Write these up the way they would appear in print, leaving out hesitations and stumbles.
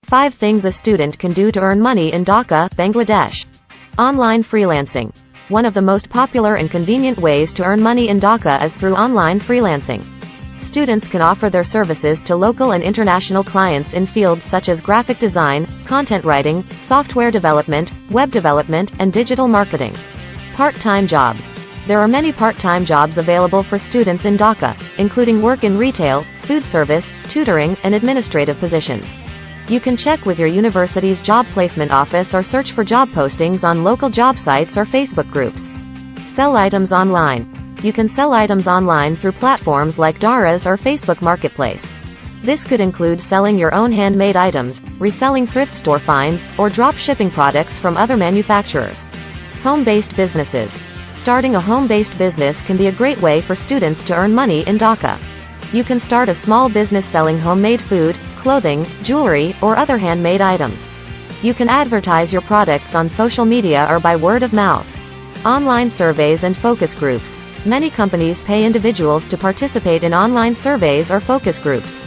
5 things a student can do to earn money in Dhaka, Bangladesh. Online freelancing. One of the most popular and convenient ways to earn money in Dhaka is through online freelancing. Students can offer their services to local and international clients in fields such as graphic design, content writing, software development, web development, and digital marketing. Part-time jobs. There are many part-time jobs available for students in Dhaka, including work in retail, food service, tutoring, and administrative positions. You can check with your university's job placement office or search for job postings on local job sites or Facebook groups. Sell items online. You can sell items online through platforms like Dhara's or Facebook Marketplace. This could include selling your own handmade items, reselling thrift store finds, or drop shipping products from other manufacturers. Home-based businesses. Starting a home-based business can be a great way for students to earn money in Dhaka. You can start a small business selling homemade food, clothing, jewelry, or other handmade items. You can advertise your products on social media or by word of mouth. Online surveys and focus groups. Many companies pay individuals to participate in online surveys or focus groups.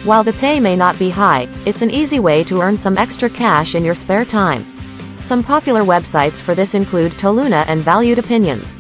While the pay may not be high, it's an easy way to earn some extra cash in your spare time. Some popular websites for this include Toluna and Valued Opinions.